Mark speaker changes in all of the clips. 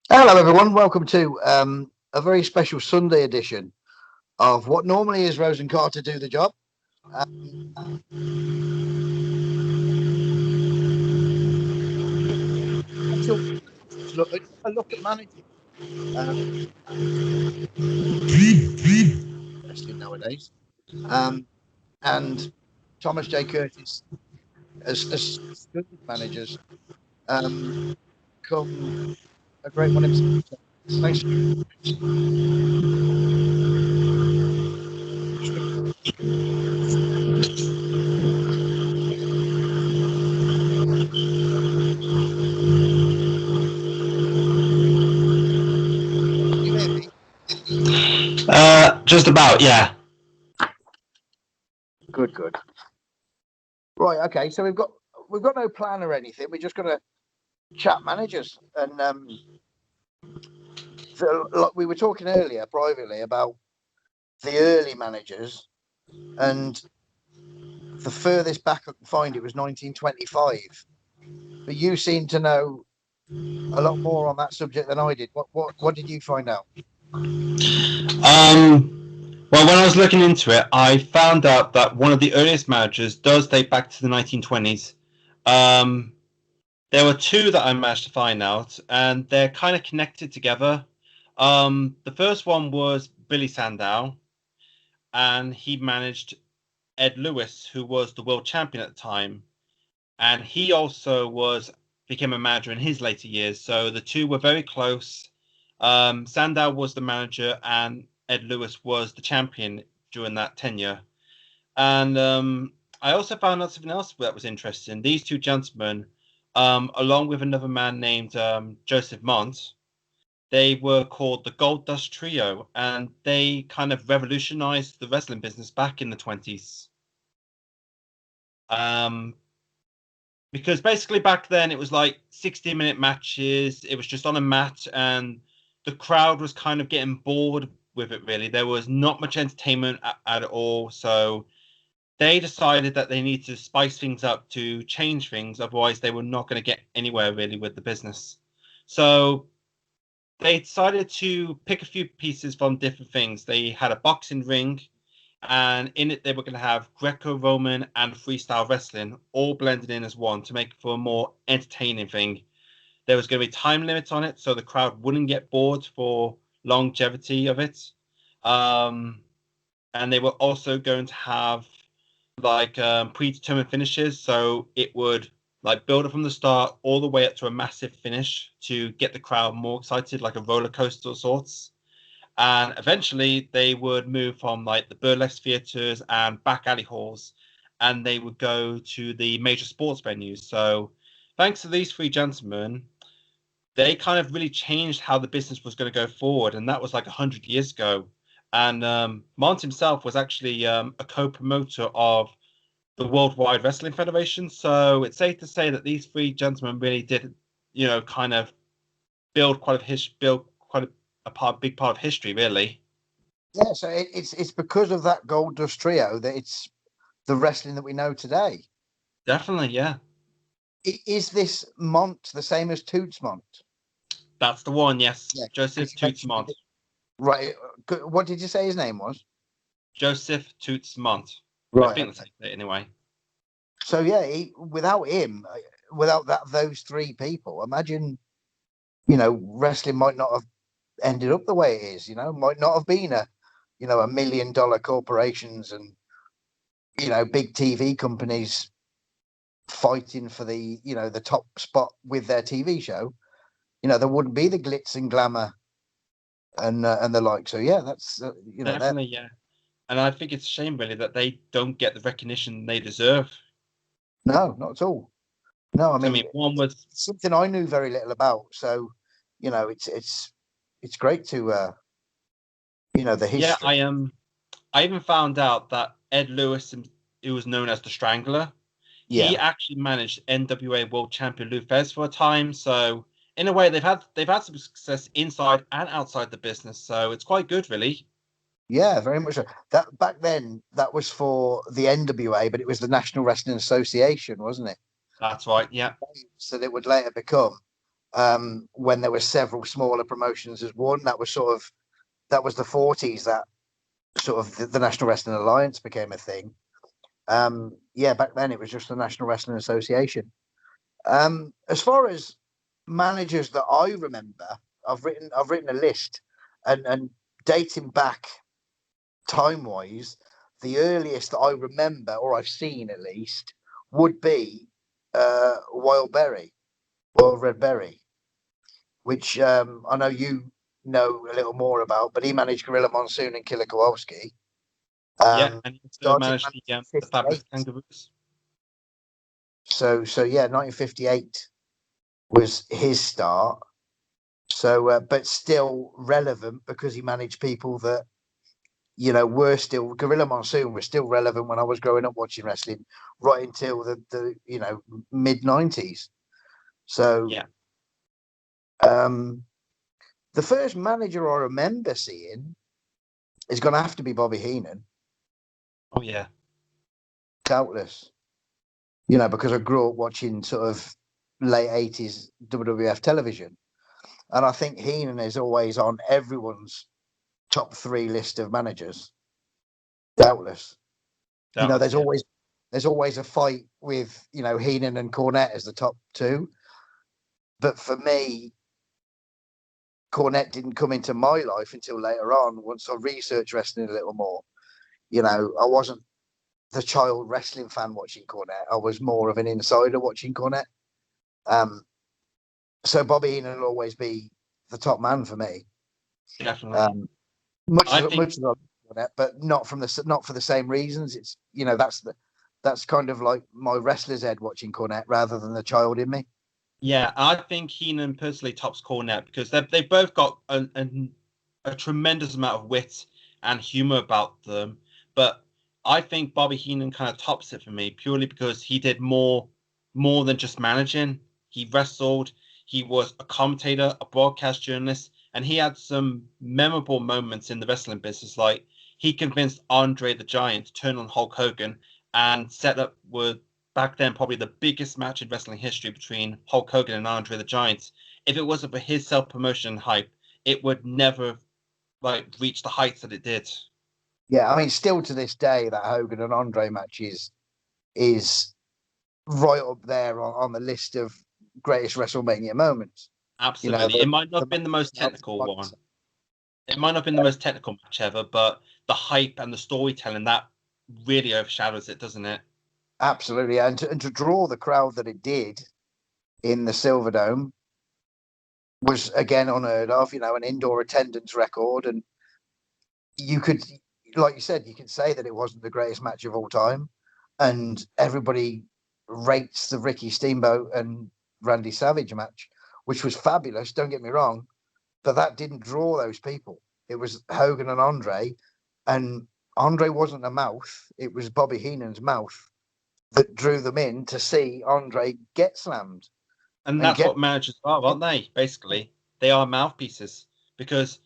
Speaker 1: Hello, everyone. Welcome to a very special Sunday edition of what normally is Rose and Carter Do the Job. Um, special look at managing wrestling nowadays. Um, and Thomas J. Curtis, as good managers, um, come a great one himself. So thanks. Can you hear me?
Speaker 2: Just about, yeah.
Speaker 1: Good, good. Right. Okay. So we've got no plan or anything. We're just going to chat managers and so, like we were talking earlier privately about the early managers, and the furthest back I could find it was 1925. But you seem to know a lot more on that subject than I did. What did you find out?
Speaker 2: Well, when I was looking into it, I found out that one of the earliest managers does date back to the 1920s. Um, there were two that I managed to find out, and they're kind of connected together. The first one was Billy Sandow, and he managed Ed Lewis, who was the world champion at the time, and he also became a manager in his later years. So the two were very close. Sandow was the manager, and Ed Lewis was the champion during that tenure. And I also found out something else that was interesting. These two gentlemen, along with another man named Joseph Mont, they were called the Gold Dust Trio, and they kind of revolutionized the wrestling business back in the 20s. Um, because basically back then it was like 60-minute matches. It was just on a mat, and the crowd was kind of getting bored with it. Really, there was not much entertainment at all. So they decided that they needed to spice things up to change things. Otherwise, they were not going to get anywhere really with the business. So they decided to pick a few pieces from different things. They had a boxing ring, and in it they were going to have Greco-Roman and freestyle wrestling all blended in as one to make for a more entertaining thing. There was going to be time limits on it, so the crowd wouldn't get bored for longevity of it. Um, and they were also going to have like predetermined finishes, so it would like build it from the start all the way up to a massive finish to get the crowd more excited, like a roller coaster of sorts. And eventually they would move from like the burlesque theaters and back alley halls, and they would go to the major sports venues. So thanks to these three gentlemen, they kind of really changed how the business was going to go forward, and that was like 100 years ago. And Mont himself was actually a co-promoter of the Worldwide Wrestling Federation. So it's safe to say that these three gentlemen really did, kind of build quite big part of history, really.
Speaker 1: Yeah, so it's because of that Gold Dust Trio that it's the wrestling that we know today.
Speaker 2: Definitely, yeah.
Speaker 1: Is this Mont the same as Toots Mont?
Speaker 2: That's the one,
Speaker 1: Yeah,
Speaker 2: yes.
Speaker 1: because
Speaker 2: Joseph
Speaker 1: you
Speaker 2: Toots
Speaker 1: mentioned
Speaker 2: Mont.
Speaker 1: it. Right. What did you say his name was?
Speaker 2: Joseph Toots Mont. I
Speaker 1: Right.
Speaker 2: think that's
Speaker 1: Okay.
Speaker 2: it anyway.
Speaker 1: So yeah, without him, without those three people, imagine wrestling might not have ended up the way it is. Might not have been $1 million corporations and big TV companies fighting for the top spot with their TV show. There wouldn't be the glitz and glamour and the like. So yeah, that's that.
Speaker 2: Definitely, yeah. And I think it's a shame, really, that they don't get the recognition they deserve.
Speaker 1: No, not at all. No, I
Speaker 2: I
Speaker 1: mean
Speaker 2: mean, one was,
Speaker 1: it's something I knew very little about. So it's great to the
Speaker 2: yeah,
Speaker 1: history.
Speaker 2: I even found out that Ed Lewis, who was known as the Strangler,
Speaker 1: Yeah,
Speaker 2: he actually managed NWA World Champion Lou Thesz for a time. So in a way, they've had some success inside and outside the business. So it's quite good, really.
Speaker 1: yeah, very much so. That back then that was for the NWA, but it was the National Wrestling Association, wasn't it?
Speaker 2: That's right. Yeah,
Speaker 1: So that would later become. when there were several smaller promotions as one. That was the 40s that sort of the National Wrestling Alliance became a thing. Yeah, back then it was just the National Wrestling Association. As far as managers that I remember, I've written a list, and dating back time wise, the earliest that I remember, or I've seen at least, would be Wild Berry, Wild Red Berry, which I know you know a little more about, but he managed Gorilla Monsoon and Killer Kowalski.
Speaker 2: Yeah, and he also
Speaker 1: Started
Speaker 2: managed the Fabulous
Speaker 1: 1958.
Speaker 2: Kangaroos.
Speaker 1: So yeah, 1958 was his start. So, but still relevant because he managed people that were still Gorilla Monsoon was still relevant when I was growing up watching wrestling, right until the mid 90s. So,
Speaker 2: Yeah.
Speaker 1: um, the first manager I remember seeing is going to have to be Bobby Heenan,
Speaker 2: Oh yeah.
Speaker 1: doubtless. Because I grew up watching sort of late 80s WWF television, and I think Heenan is always on everyone's top 3 list of managers, doubtless.
Speaker 2: Doubtless, yeah.
Speaker 1: There's always a fight with Heenan and Cornette as the top 2, but for me, Cornette didn't come into my life until later on. Once I researched wrestling a little more, I wasn't the child wrestling fan watching Cornette. I was more of an insider watching Cornette. So Bobby Heenan will always be the top man for me.
Speaker 2: Definitely.
Speaker 1: Um, much
Speaker 2: I
Speaker 1: as
Speaker 2: think
Speaker 1: much as I love Cornette, but not for the same reasons. It's that's kind of like my wrestler's head watching Cornette rather than the child in me.
Speaker 2: Yeah, I think Heenan personally tops Cornette because they've both got a tremendous amount of wit and humor about them. But I think Bobby Heenan kind of tops it for me purely because he did more than just managing. He wrestled, he was a commentator, a broadcast journalist, and he had some memorable moments in the wrestling business. Like he convinced Andre the Giant to turn on Hulk Hogan and set up with back then probably the biggest match in wrestling history between Hulk Hogan and Andre the Giant. If it wasn't for his self promotion hype, it would never reach the heights that it did.
Speaker 1: Yeah, I mean, still to this day, that Hogan and Andre match is right up there on the list of greatest WrestleMania moments.
Speaker 2: Absolutely. It might not
Speaker 1: The
Speaker 2: have been the
Speaker 1: match
Speaker 2: most
Speaker 1: itself,
Speaker 2: technical one. It might not have been the most technical match ever, but the hype and the storytelling that really overshadows it, doesn't it?
Speaker 1: absolutely, and to draw the crowd that it did in the Silverdome was again unheard of. An indoor attendance record, and you could, like you said, you could say that it wasn't the greatest match of all time, and everybody rates the Ricky Steamboat and Randy Savage match, which was fabulous. Don't get me wrong, but that didn't draw those people. It was Hogan and and Andre wasn't a mouth. It was Bobby Heenan's mouth that drew them in to see Andre get slammed
Speaker 2: And
Speaker 1: and
Speaker 2: that's
Speaker 1: get.
Speaker 2: what managers are, aren't they? Basically, they are mouthpieces because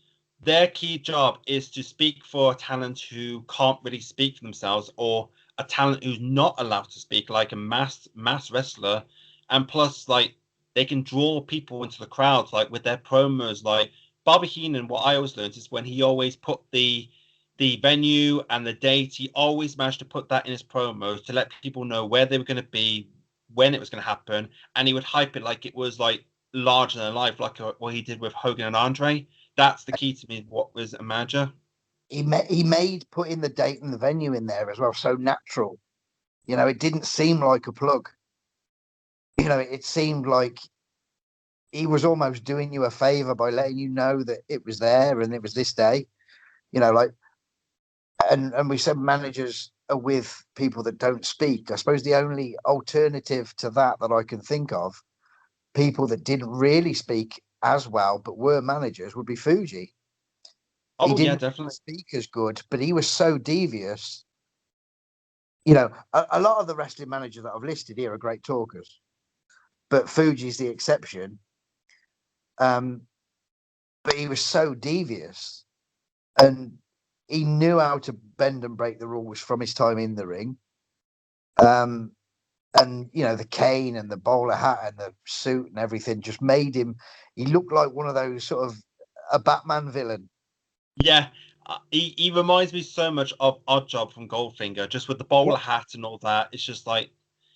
Speaker 2: their key job is to speak for a talent who can't really speak for themselves, or a talent who's not allowed to speak, like a mass wrestler. And plus, they can draw people into the crowd, like with their promos. Like Bobby Heenan, what I always learned is when he always put the venue and the date, he always managed to put that in his promos to let people know where they were going to be, when it was going to happen, and he would hype it like it was like larger than life, like what he did with Hogan and Andre. That's the key to me. What was a manager?
Speaker 1: He made putting the date and the venue in there as well so natural. It didn't seem like a plug. It seemed like he was almost doing you a favor by letting you know that it was there and it was this day. Like, and we said managers are with people that don't speak. I suppose the only alternative to that I can think of, people that didn't really speak as well but were managers, would be Fuji. He
Speaker 2: Oh yeah,
Speaker 1: didn't
Speaker 2: definitely.
Speaker 1: speak as good, but he was so devious. A lot of the wrestling managers that I've listed here are great talkers, but Fuji's the exception. Um, but he was so devious, and he knew how to bend and break the rules from his time in the ring. Um, and the cane and the bowler hat and the suit and everything just made him. He looked like one of those sort of a Batman villain.
Speaker 2: Yeah, he reminds me so much of Oddjob from Goldfinger, just with the bowler hat and all that. It's just like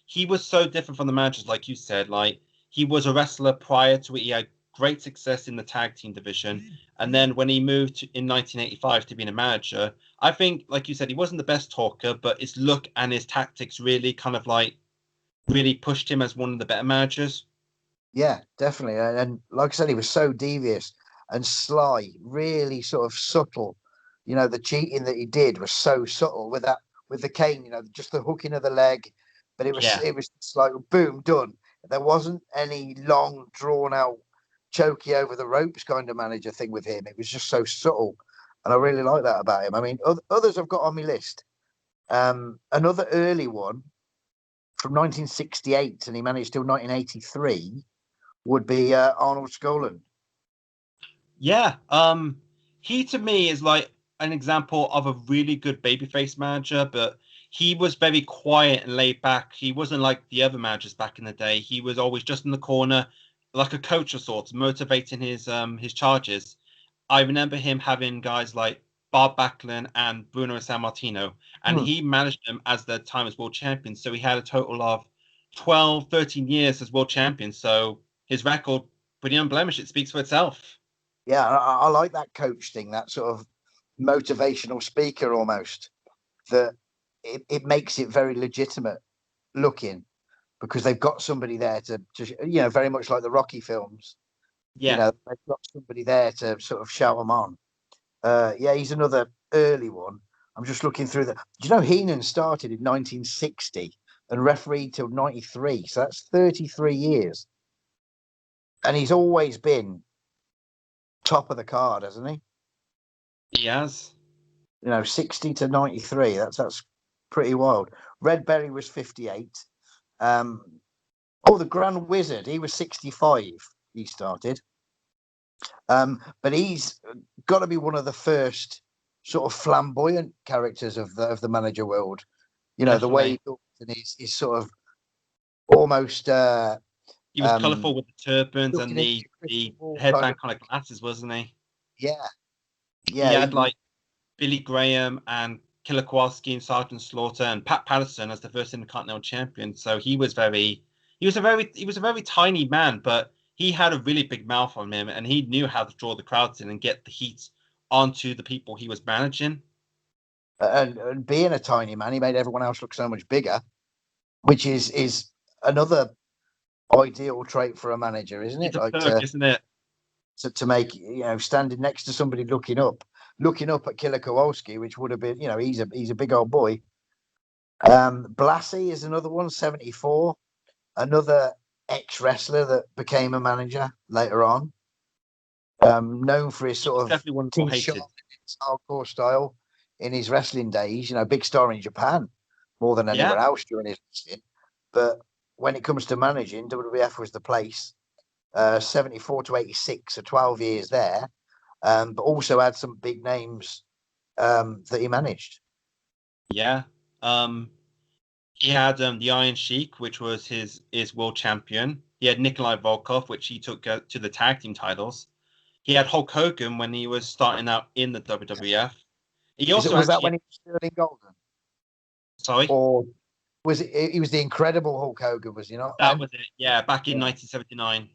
Speaker 2: he was so different from the managers, like you said. Like he was a wrestler prior to it. He had great success in the tag team division, and then when he moved in 1985 to being a manager, I think, like you said, he wasn't the best talker, but his look and his tactics really kind of like really pushed him as one of the better managers.
Speaker 1: Yeah, definitely. And like I said, he was so devious and sly, really sort of subtle. The cheating that he did was so subtle with the cane. Just the hooking of the leg, but
Speaker 2: Yeah,
Speaker 1: it was just like boom, done. There wasn't any long, drawn out, chokey over the ropes kind of manager thing with him. It was just so subtle, and I really like that about him. I mean, others I've got on my list. Another early one from 1968, and he managed till 1983 would be Arnold Skaaland.
Speaker 2: yeah. He to me is like an example of a really good babyface manager, but he was very quiet and laid back. He wasn't like the other managers back in the day. He was always just in the corner, like a coach of sorts, motivating his charges. I remember him having guys like Bob Backlund and Bruno Sammartino, and
Speaker 1: Hmm.
Speaker 2: he managed them as their time as world champions. So he had a total of 12, 13 years as world champion. So his record, pretty unblemished. It speaks for itself.
Speaker 1: Yeah, I like that coach thing, that sort of motivational speaker almost. That it makes it very legitimate looking because they've got somebody there to very much like the Rocky films.
Speaker 2: Yeah.
Speaker 1: They've got somebody there to sort of shout them on. Yeah, he's another early one. I'm just looking through the. Do you know Heenan started in 1960 and refereed till 93, so that's 33 years, and he's always been top of the card, hasn't he?
Speaker 2: He has.
Speaker 1: 60 to 93. That's pretty wild. Redberry was 58. Um, the Grand Wizard, he was 65. He started. But he's got to be one of the first sort of flamboyant characters of the manager world. The way he
Speaker 2: Definitely.
Speaker 1: looks and he's sort of almost
Speaker 2: He was colourful with the turbans and
Speaker 1: looking into
Speaker 2: the
Speaker 1: your crystal
Speaker 2: the
Speaker 1: ball kind of.
Speaker 2: headband kind of glasses, wasn't he?
Speaker 1: Yeah,
Speaker 2: He
Speaker 1: yeah.
Speaker 2: had like Billy Graham and Killer Kowalski and Sergeant Slaughter and Pat Patterson as the first Intercontinental Champion. So he was a very tiny man, but he had a really big mouth on him, and he knew how to draw the crowds in and get the heat onto the people he was managing.
Speaker 1: And being a tiny man, he made everyone else look so much bigger, which is another ideal trait for a manager, isn't it?
Speaker 2: It's a
Speaker 1: Like
Speaker 2: perk, isn't it?
Speaker 1: to make standing next to somebody looking up at Killer Kowalski, which would have been he's a big old boy. Blassie is another one, 74, another ex wrestler that became a manager later on. Known for his sort
Speaker 2: He's
Speaker 1: of
Speaker 2: definitely one more
Speaker 1: T-shirt
Speaker 2: hated.
Speaker 1: hardcore style in his wrestling days. Big star in Japan more than
Speaker 2: Yeah,
Speaker 1: anywhere else during his wrestling. But when it comes to managing, WWF was the place. 74 to 86, so 12 years there. But also had some big names that he managed.
Speaker 2: yeah. Um, he had the Iron Sheik, which was his world champion. He had Nikolai Volkov, which he took to the tag team titles. He had Hulk Hogan when he was starting out in the WWF. He also
Speaker 1: Was that when
Speaker 2: actually,
Speaker 1: he was Sterling Golden,
Speaker 2: sorry,
Speaker 1: or was it? He was the Incredible Hulk Hogan, was he not?
Speaker 2: that
Speaker 1: Then
Speaker 2: was it. Yeah, back in
Speaker 1: yeah,
Speaker 2: 1979.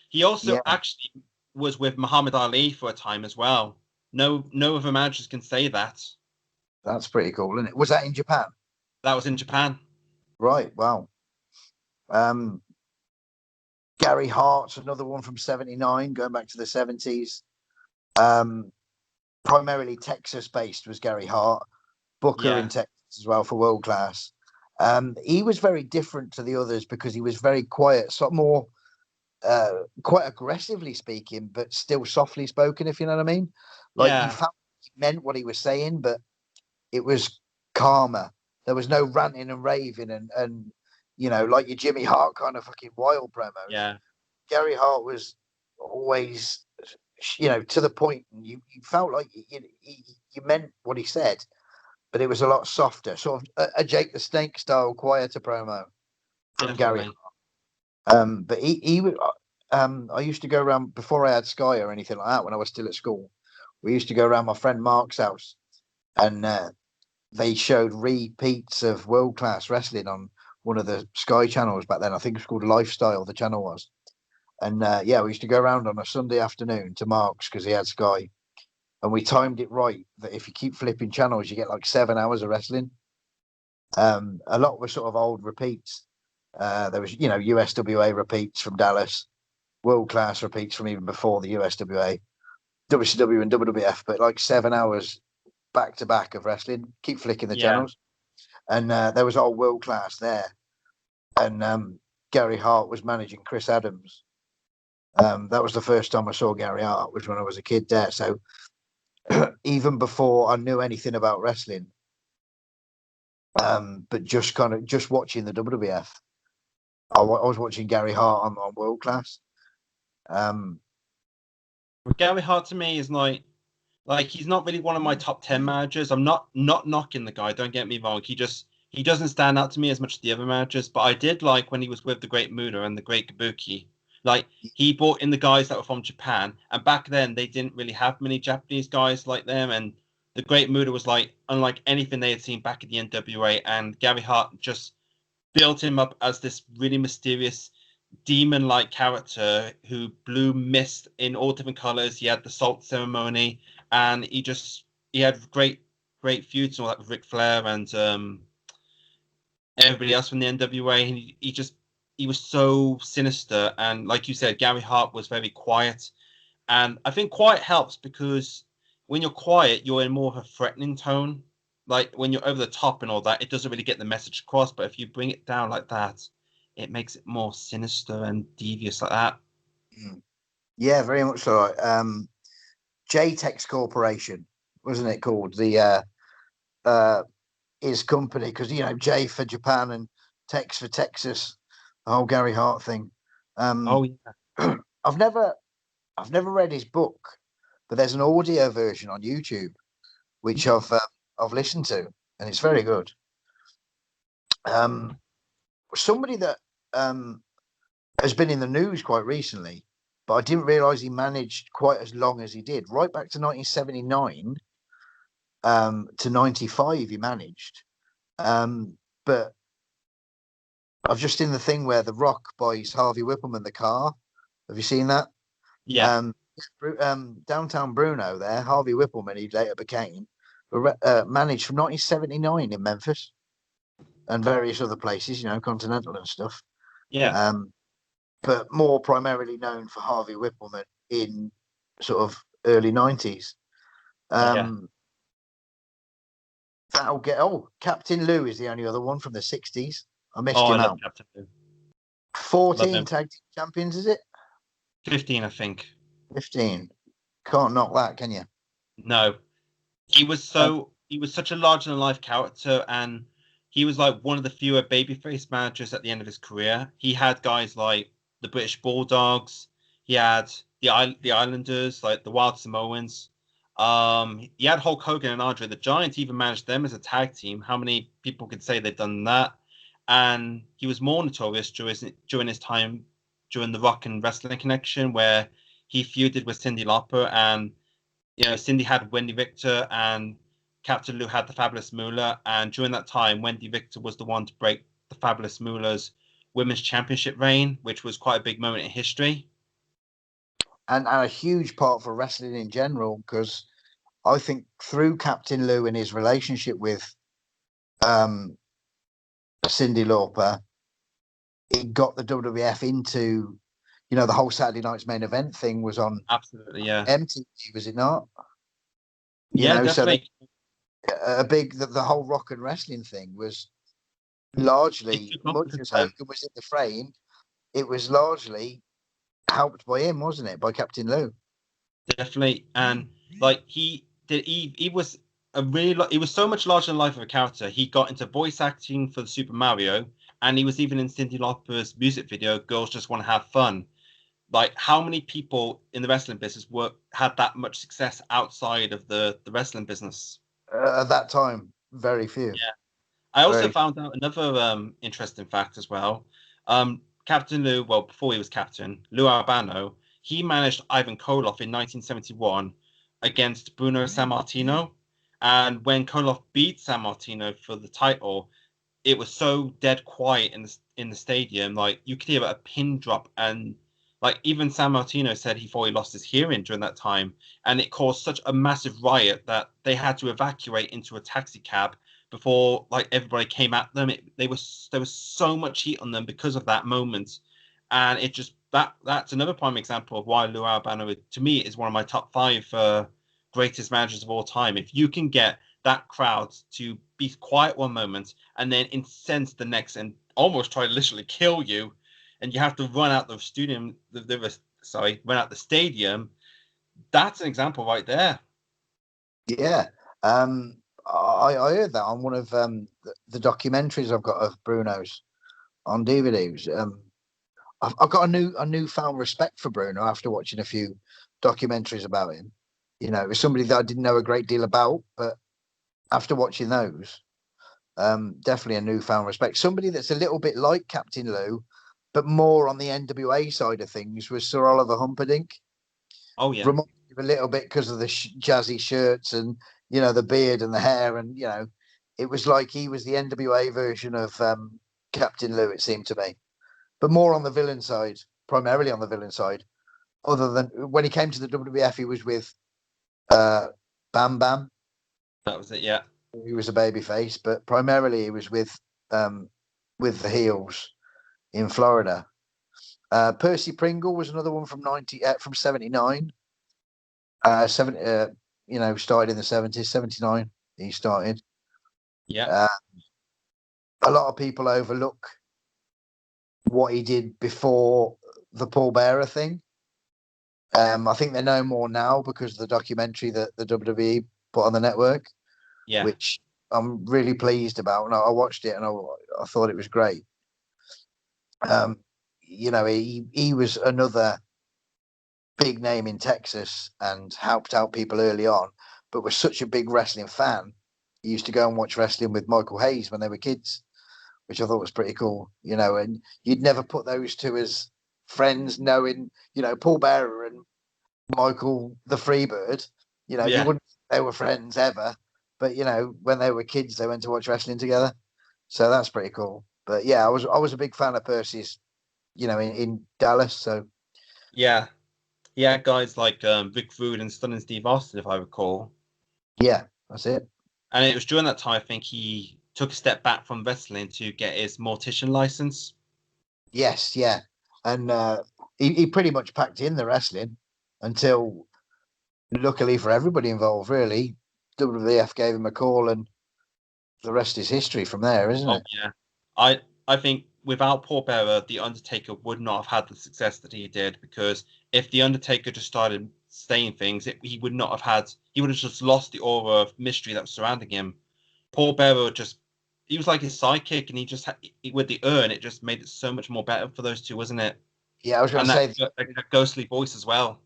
Speaker 2: He also
Speaker 1: yeah,
Speaker 2: actually was with Muhammad Ali for a time as well. No other managers can say that.
Speaker 1: that's pretty cool, isn't it? Was that in Japan?
Speaker 2: That was in Japan.
Speaker 1: Right. Wow. Um, Gary Hart's another one from '79, going back to the '70s. Um, Primarily Texas based was Gary Hart. Booker in
Speaker 2: Yeah,
Speaker 1: Texas as well for world class. He was very different to the others because he was very quiet, sort of more quite aggressively speaking, but still softly spoken, if you know what I mean. Like you
Speaker 2: yeah,
Speaker 1: felt he meant what he was saying, but it was calmer. There was no ranting and raving and like your Jimmy Hart kind of fucking wild promos.
Speaker 2: yeah,
Speaker 1: Gary Hart was always, to the point, and you felt like you meant what he said, but it was a lot softer, sort of a Jake the Snake style, quieter promo. from Gary.
Speaker 2: Definitely.
Speaker 1: But he would. I used to go around before I had Sky or anything like that when I was still at school. We used to go around my friend Mark's house, and they showed repeats of world class wrestling on one of the Sky channels back then. I think it was called Lifestyle. The channel was, and yeah, we used to go around on a Sunday afternoon to Mark's because he had Sky, and we timed it right that if you keep flipping channels, you get like 7 hours of wrestling. A lot were sort of old repeats. There was, USWA repeats from Dallas, world class repeats from even before the USWA, WCW and WWF, but like 7 hours back to back of wrestling. Keep flicking the
Speaker 2: Yeah.
Speaker 1: channels, and there was all world class there. And Gary Hart was managing Chris Adams. That was the first time I saw Gary Hart, was when I was a kid there. So even before I knew anything about wrestling, but just watching the WWF, I was watching Gary Hart on World Class.
Speaker 2: Gary Hart to me is like he's not really one of my top 10 managers. I'm not knocking the guy. Don't get me wrong. He doesn't stand out to me as much as the other managers. But I did like when he was with the Great Muta and the Great Kabuki. Like he brought in the guys that were from Japan, and back then they didn't really have many Japanese guys like them. And the Great Muta was like unlike anything they had seen back in the NWA. And Gary Hart just built him up as this really mysterious demon-like character who blew mist in all different colors. He had the salt ceremony, and he had great feuds and all that with Ric Flair and everybody else from the NWA. And he was so sinister. And like you said, Gary Hart was very quiet, and I think quiet helps because when you're quiet, you're in more of a threatening tone. Like when you're over the top and all that, it doesn't really get the message across. But if you bring it down like that, it makes it more sinister and devious like that.
Speaker 1: Yeah, very much so. JTEX Corporation, wasn't it called? The his company, because J for Japan and Tex for Texas, the whole Gary Hart thing.
Speaker 2: Oh yeah.
Speaker 1: I've never read his book, but there's an audio version on YouTube which I've listened to, and it's very good. Somebody that has been in the news quite recently, but I didn't realise he managed quite as long as he did. Right back to 1979 to 95, he managed. But I've just seen the thing where The Rock buys Harvey Whippleman the car. Have you seen that?
Speaker 2: Yeah.
Speaker 1: Downtown Bruno there, Harvey Whippleman, he later became, managed from 1979 in Memphis and various other places, Continental and stuff.
Speaker 2: Yeah.
Speaker 1: But more primarily known for Harvey Whippleman in sort of early 90s.
Speaker 2: Yeah.
Speaker 1: That'll get. Captain Lou is the only other one from the 60s. I missed
Speaker 2: Oh, I
Speaker 1: him
Speaker 2: love
Speaker 1: out.
Speaker 2: Captain Lou.
Speaker 1: 14 tag team champions, is it?
Speaker 2: 15, I think.
Speaker 1: 15. Can't knock that, can you?
Speaker 2: No. He was such a larger than life character, and he was like one of the fewer babyface managers at the end of his career. He had guys like the British Bulldogs. He had the Islanders, like the Wild Samoans. He had Hulk Hogan and Andre the Giant. He even managed them as a tag team. How many people could say they've done that? And he was more notorious during his time during the Rock and Wrestling Connection, where he feuded with Cyndi Lauper, and Cindy had Wendy Victor and Captain Lou had the Fabulous Moolah. And during that time, Wendy Victor was the one to break the Fabulous Moolah's women's championship reign, which was quite a big moment in history.
Speaker 1: And a huge part for wrestling in general, because I think through Captain Lou and his relationship with Cyndi Lauper, it got the WWF into, the whole Saturday Night's Main Event thing was on
Speaker 2: Absolutely, yeah.
Speaker 1: MTV, was it not?
Speaker 2: Definitely.
Speaker 1: So a big, the whole rock and wrestling thing was largely, much as Hogan was in the frame, it was largely helped by him, wasn't it? By Captain Lou.
Speaker 2: Definitely. And like he was he was so much larger than life of a character. He got into voice acting for the Super Mario, and he was even in Cyndi Lauper's music video, Girls Just Want to Have Fun. Like, how many people in the wrestling business had that much success outside of the wrestling business?
Speaker 1: At that time, very few.
Speaker 2: Yeah. I also found out another interesting fact as well. Captain Lou, well, before he was captain, Lou Albano, he managed Ivan Koloff in 1971 against Bruno Sammartino. And when Koloff beat Sammartino for the title, it was so dead quiet in the stadium. Like you could hear a pin drop, and like even Sammartino said he thought he lost his hearing during that time, and it caused such a massive riot that they had to evacuate into a taxi cab before like everybody came at them. There was so much heat on them because of that moment, and it just that's another prime example of why Lou Albano to me is one of my top five greatest managers of all time. If you can get that crowd to be quiet one moment and then incense the next and almost try to literally kill you, and you have to run out the stadium, run out the stadium. That's an example right there.
Speaker 1: Yeah. I heard that on one of the documentaries I've got of Bruno's on DVDs. I've got a newfound respect for Bruno after watching a few documentaries about him. You know, it was somebody that I didn't know a great deal about, but after watching those, definitely a newfound respect. Somebody that's a little bit like Captain Lou, but more on the NWA side of things was Sir Oliver Humperdinck.
Speaker 2: Oh yeah,
Speaker 1: Reminded me a little bit because of the jazzy shirts and the beard and the hair, and it was like he was the NWA version of Captain Lou. It seemed to me, but more on the villain side, primarily on the villain side. Other than when he came to the WWF, he was with Bam Bam.
Speaker 2: that was it. Yeah,
Speaker 1: He was a babyface, but primarily he was with the heels in Florida. Percy Pringle was another one from from 79. 70, started in the 70s. 79 he started.
Speaker 2: yeah,
Speaker 1: A lot of people overlook what he did before the Paul Bearer thing. I think they know more now because of the documentary that the WWE put on the network,
Speaker 2: yeah,
Speaker 1: which I'm really pleased about. And I watched it and I thought it was great. He was another big name in Texas and helped out people early on, but was such a big wrestling fan. He used to go and watch wrestling with Michael Hayes when they were kids, which I thought was pretty cool, and you'd never put those two as friends, knowing, Paul Bearer and Michael the Freebird, you
Speaker 2: yeah,
Speaker 1: wouldn't think they were friends ever, but when they were kids, they went to watch wrestling together. So that's pretty cool. But yeah, I was a big fan of Percy's, in Dallas. So
Speaker 2: yeah, yeah. Guys like Rick Rude and Stunning Steve Austin, if I recall.
Speaker 1: yeah, that's it.
Speaker 2: And it was during that time I think he took a step back from wrestling to get his mortician license.
Speaker 1: Yes, yeah. And he pretty much packed in the wrestling until, luckily for everybody involved, really, WWF gave him a call, and the rest is history from there, isn't
Speaker 2: Oh
Speaker 1: it?
Speaker 2: yeah, I think without Paul Bearer, the Undertaker would not have had the success that he did, because if the Undertaker just started saying things, he would not have had. He would have just lost the aura of mystery that was surrounding him. Paul Bearer just he was like his sidekick, and he just with the urn, it just made it so much more better for those two, wasn't it?
Speaker 1: Yeah, I was going
Speaker 2: And
Speaker 1: to say
Speaker 2: that ghostly voice as well.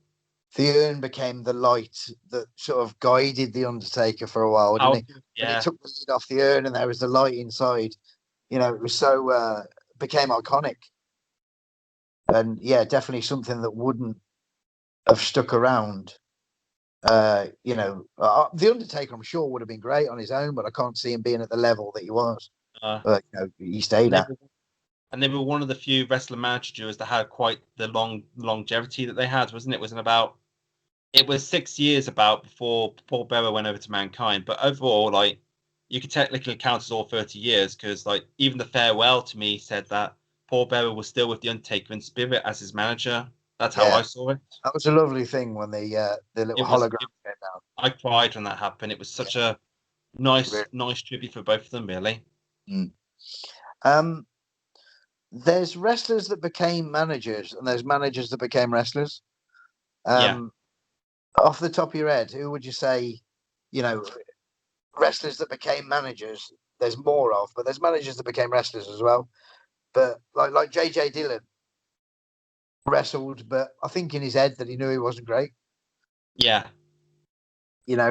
Speaker 1: the urn became the light that sort of guided the Undertaker for a while, didn't
Speaker 2: How
Speaker 1: it? When he
Speaker 2: yeah,
Speaker 1: took the lid off the urn and there was the light inside, it was so became iconic. And yeah, definitely something that wouldn't have stuck around. The Undertaker, I'm sure, would have been great on his own, but I can't see him being at the level that he was.
Speaker 2: uh,
Speaker 1: But he stayed
Speaker 2: and they
Speaker 1: at.
Speaker 2: were and they were one of the few wrestler managers that had quite the longevity that they had, wasn't it? It was 6 years about before Paul Bearer went over to Mankind. But overall, like you could technically count as all 30 years, because like even the farewell to me said that Paul Bearer was still with the Undertaker in spirit as his manager. That's how
Speaker 1: Yeah,
Speaker 2: I saw it.
Speaker 1: that was a lovely thing when the little
Speaker 2: It was.
Speaker 1: hologram came down.
Speaker 2: I cried when that happened. It was
Speaker 1: Yeah,
Speaker 2: such a nice,
Speaker 1: really.
Speaker 2: nice tribute for both of them, really.
Speaker 1: Mm. Um, there's wrestlers that became managers, and there's managers that became wrestlers.
Speaker 2: Yeah.
Speaker 1: Um, Off the top of your head, who would you say, you know, wrestlers that became managers? There's more of, but there's managers that became wrestlers as well. But like JJ Dillon wrestled, but I think in his head that he knew he wasn't great.
Speaker 2: Yeah.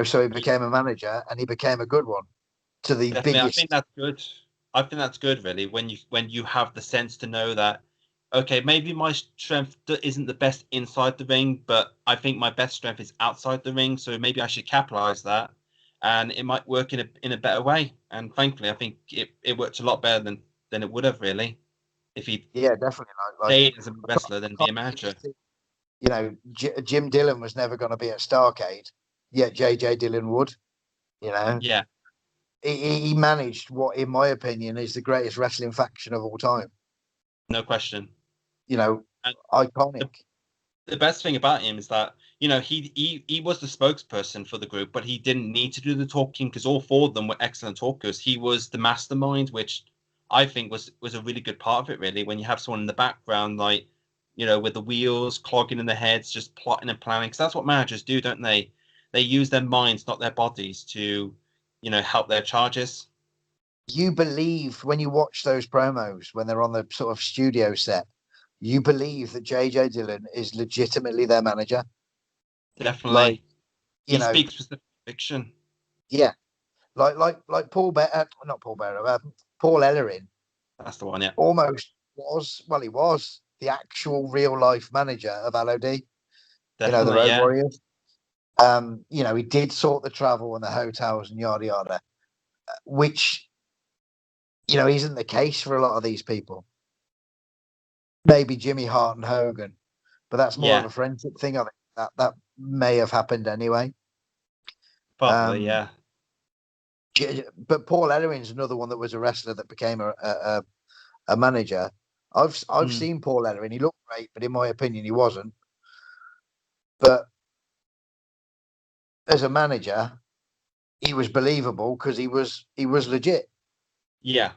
Speaker 1: So he became a manager, and he became a good one to the
Speaker 2: Definitely. I
Speaker 1: biggest.
Speaker 2: think that's good. I think that's good, really. When you have the sense to know that, okay, maybe my strength isn't the best inside the ring, but I think my best strength is outside the ring. So maybe I should capitalize that, and it might work in a better way. And thankfully, I think it worked a lot better than it would have really if he
Speaker 1: Yeah, definitely.
Speaker 2: stayed as a wrestler
Speaker 1: I
Speaker 2: than be a
Speaker 1: can't
Speaker 2: manager.
Speaker 1: see, Jim Dillon was never going to be at Starcade, yet JJ Dillon would. You know,
Speaker 2: Yeah,
Speaker 1: he managed what, in my opinion, is the greatest wrestling faction of all time.
Speaker 2: no question.
Speaker 1: You know,
Speaker 2: And
Speaker 1: iconic.
Speaker 2: the best thing about him is that he was the spokesperson for the group, but he didn't need to do the talking because all four of them were excellent talkers. He was the mastermind, which I think was a really good part of it. Really, when you have someone in the background, like with the wheels clogging in their heads, just plotting and planning, because that's what managers do, don't they? They use their minds, not their bodies, to help their charges.
Speaker 1: You believe when you watch those promos when they're on the sort of studio set, you believe that JJ Dillon is legitimately their manager. Like,
Speaker 2: Definitely,
Speaker 1: you
Speaker 2: he
Speaker 1: know,
Speaker 2: speaks with the fiction.
Speaker 1: yeah, like Paul Bear, not Paul Bear, Paul Ellering
Speaker 2: That's the one, yeah,
Speaker 1: almost was, well, he was the actual real life manager of LOD, the
Speaker 2: definitely,
Speaker 1: Road
Speaker 2: yeah,
Speaker 1: Warriors. He did sort the travel and the hotels and yada yada, which, isn't the case for a lot of these people. Maybe Jimmy Hart and Hogan, but that's more of
Speaker 2: yeah,
Speaker 1: a friendship thing. I think that may have happened anyway.
Speaker 2: probably,
Speaker 1: Um,
Speaker 2: yeah.
Speaker 1: but Paul Ellering's another one that was a wrestler that became a manager. I've
Speaker 2: Mm.
Speaker 1: seen Paul Ellering. He looked great, but in my opinion, he wasn't. But as a manager, he was believable because he was legit.
Speaker 2: Yeah,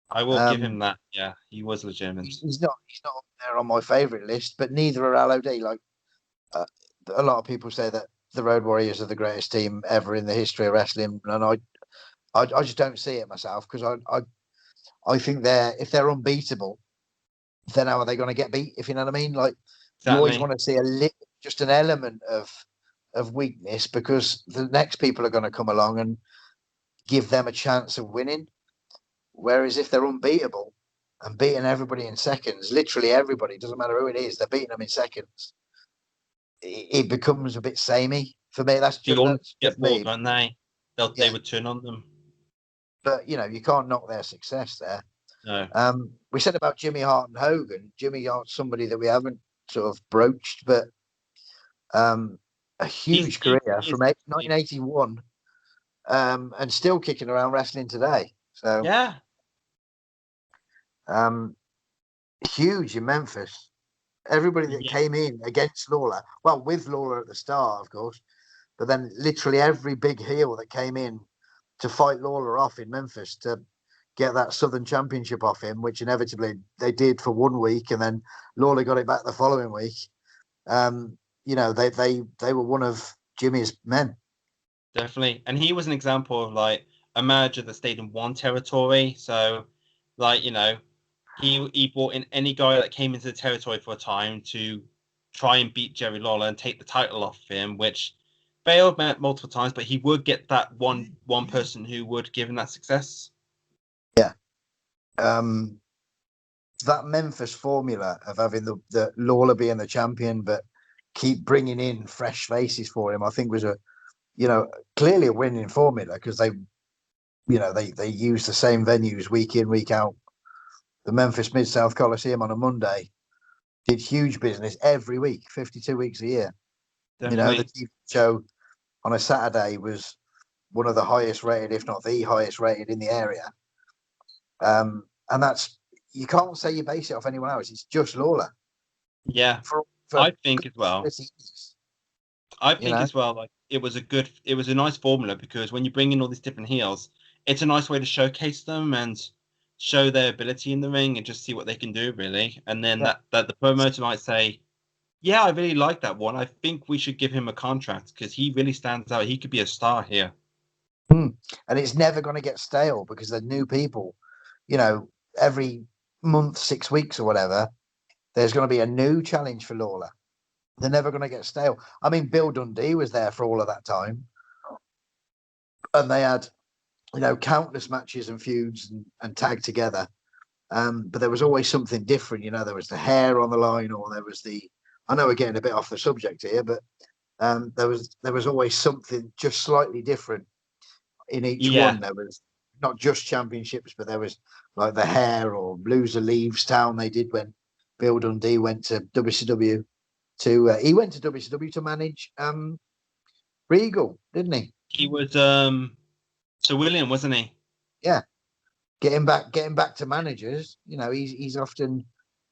Speaker 2: I will give
Speaker 1: Um,
Speaker 2: him that. Yeah, he was legitimate.
Speaker 1: he's not up there on my favourite list, but neither are LOD. Like, uh, a lot of people say that the Road Warriors are the greatest team ever in the history of wrestling, and I just don't see it myself because I think if they're unbeatable, then how are they going to get beat? If you know what I mean, like, you always
Speaker 2: Exactly.
Speaker 1: want to see just an element of weakness because the next people are going to come along and give them a chance of winning. Whereas if they're unbeatable and beating everybody in seconds, literally everybody, doesn't matter who it is, they're beating them in seconds. It becomes a bit samey for me. That's
Speaker 2: They
Speaker 1: just
Speaker 2: all
Speaker 1: that's
Speaker 2: get
Speaker 1: just
Speaker 2: bored,
Speaker 1: me.
Speaker 2: don't they? They
Speaker 1: Yeah,
Speaker 2: would turn on them.
Speaker 1: but you can't knock their success there.
Speaker 2: No.
Speaker 1: We said about Jimmy Hart and Hogan. Jimmy Hart's somebody that we haven't sort of broached, but um, a huge
Speaker 2: He
Speaker 1: career
Speaker 2: is
Speaker 1: from
Speaker 2: definitely.
Speaker 1: 1981, and still kicking around wrestling today. So
Speaker 2: Yeah.
Speaker 1: um, huge in Memphis. Everybody that
Speaker 2: Yeah.
Speaker 1: came in against Lawler, well, with Lawler at the start, of course, but then literally every big heel that came in to fight Lawler off in Memphis to get that Southern Championship off him, which inevitably they did for 1 week, and then Lawler got it back the following week. They were one of Jimmy's men.
Speaker 2: Definitely. And he was an example of like a manager that stayed in one territory. So, like, he brought in any guy that came into the territory for a time to try and beat Jerry Lawler and take the title off him, which failed multiple times, but he would get that one person who would give him that success.
Speaker 1: Yeah. Um, that Memphis formula of having the Lawler being the champion, but keep bringing in fresh faces for him, I think was clearly a winning formula because they use the same venues week in, week out. The Memphis Mid South Coliseum on a Monday did huge business every week, 52 weeks a year. The
Speaker 2: Definitely.
Speaker 1: TV show on a Saturday was one of the highest rated, if not the highest rated in the area. And that's, you can't say you base it off anyone else. It's just Lawler
Speaker 2: Yeah.
Speaker 1: for
Speaker 2: I think as well.
Speaker 1: years,
Speaker 2: I
Speaker 1: you
Speaker 2: think
Speaker 1: know.
Speaker 2: as well, like it was a nice formula because when you bring in all these different heels, it's a nice way to showcase them and show their ability in the ring and just see what they can do, really. And then
Speaker 1: Yeah.
Speaker 2: that the promoter might say, "Yeah, I really like that one. I think we should give him a contract because he really stands out. He could be a star here."
Speaker 1: And it's never going to get stale because they're new people. Every month, 6 weeks or whatever, there's going to be a new challenge for Lawler. They're never going to get stale. I mean, Bill Dundee was there for all of that time, and they had countless matches and feuds and tagged together. But there was always something different. There was the hair on the line, or there was I know we're getting a bit off the subject here, but there was always something just slightly different in each
Speaker 2: Yeah,
Speaker 1: one. There was not just championships, but there was like the hair or loser leaves town they did when Bill Dundee went to WCW he went to WCW to manage Regal, didn't he?
Speaker 2: he was Sir William, wasn't he?
Speaker 1: Yeah, getting back to managers. He's often